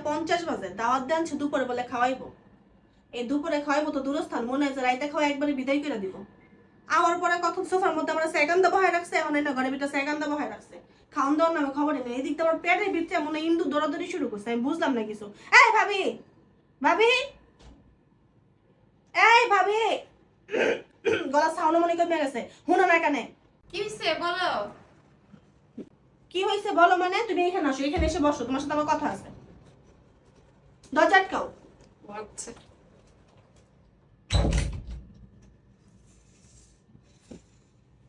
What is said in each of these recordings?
9:50 বাজে, দাওয়াত দিয়ে আনছে দুপুরে বলে খাওয়াইবো। এই দুপুরে খাওয়াইবো তো দূরস্থান, মনে হয় যে রাইতে খাওয়া একবারে বিদায় করে দিব। আওয়ার পরে কত সোফার মধ্যে আমরা সেকান্দা বহায় রাখছে, এখন না ঘরে ভিতরে সেকান্দা বহায় রাখছে, খাওন দাওয়ার নামে খবরই নেই। এদিক তো আমার পেটের ভিতরে মনে ইন্দু দৌড়াদৌড়ি শুরু করছে, আমি বুঝলাম না কিছু। এই ভাবি, ভাবি, এই ভাবি, গলা সাউন্ড মনে কমে গেছে, হুনো না কেন? কি হইছে বলো? কি হয়েছে বলো মানে? তুমি এখানে আসো, এখানে এসে বসো, তোমার সাথে আমার কথা আছে। দরজা আটকাও। আচ্ছা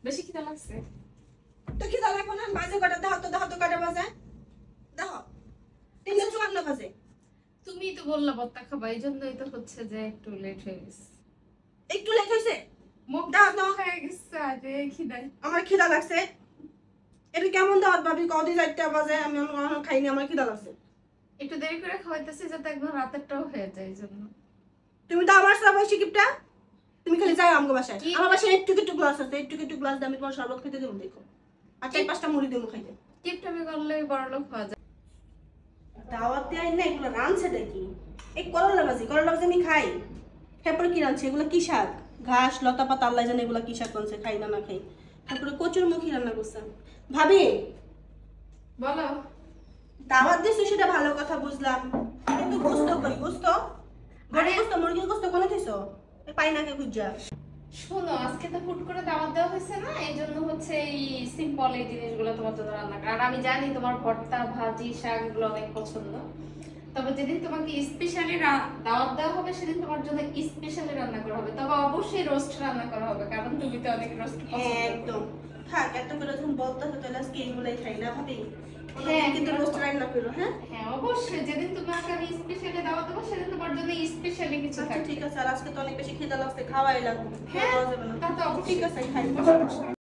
বেশি খিদা লাগছে তো কি দাও লাগবে না? বাজে কটা দেখো তো কটা বাজে, দেখো 3:54 বাজে। তুমি তো বললা বত্তা খাবা, এই জন্যই তো হচ্ছে যে একটু লেট হয়ে গেছে। একটু লেট হয়েছে? মুখ দাও দাও, হয়ে গেছে আরে খিদায়। আমার খিদা লাগছে। এটা কেমন দাওয়াত ভাবি? কদি 4টা বাজে, আমি এখন খাইনি, আমার খিদা লাগছে। একটু দেরি করে খাওয়াইতেছি যাতে একবার রাতেরটাও হয়ে যায়, এই জন্য। তুমি তো আমার সাথে বসে কিপটা, তুমি খালি যাও আমগো বাসায়। আমার বাসায় একটু গ্লাস আছে, একটু গ্লাস দিয়ে আমি তোমার শরবত খেতে দেবো, দেখো। আর 4-5টা মুড়ি দেবো খাইতে। টিপটাপি করলে বড় লোক হওয়া যায়। দাওয়াত দেয় না, এগুলো রাঁধছে দেখি। এই করলা ভাজি আমি খাই। তারপরে কি রাঁধছে? এগুলো কি শাক? ঘাস লতা পাতা আল্লাহ জানে এগুলো কি শাক রাঁধছে, খাই না খাই। তারপরে কচুর মুখী রান্না করছেন। ভাবি বলো। দাওয়াত দিছো সেটা ভালো কথা বুঝলাম, কিন্তু গোস্ত কই? গোস্ত গরুর গোস্ত, মুরগির গোস্ত কোনে দিছো? পাই না কে খুঁজা। শোনো, আজকে তো হুট করে দাওয়াত দেওয়া হয়েছে না, এই জন্য হচ্ছে এই সিম্পল এই জিনিসগুলো তোমার জন্য রান্না করা। আর আমি জানি তোমার ভর্তা ভাজি শাক এগুলো অনেক পছন্দ, তবে যেদিন তোমাকে স্পেশালি দাওয়াত দেওয়া হবে সেদিন তোমার জন্য স্পেশালি রান্না করা হবে। তবে অবশ্যই রোস্ট রান্না করা হবে, কারণ তুমি তো অনেক রোস্ট পছন্দ করো। একদম থাক, এত করে যখন বলতেছো তাহলে আজকে এইগুলাই খাই না ভাবি। হ্যাঁ কিন্তু রোস্ট রান্না করো। হ্যাঁ হ্যাঁ অবশ্যই, যেদিন তোমাকে আমি স্পেশালি দাওয়াত দেবো সেদিন তোমার জন্য স্পেশালি কিছু আচ্ছা থাকবে। ঠিক আছে, আর আজকে তো অনেক বেশি খিদা লাগছে, খাওয়াই লাগবে। হ্যাঁ খাওয়া যাবে না। তা তো অবশ্যই। ঠিক আছে খাই।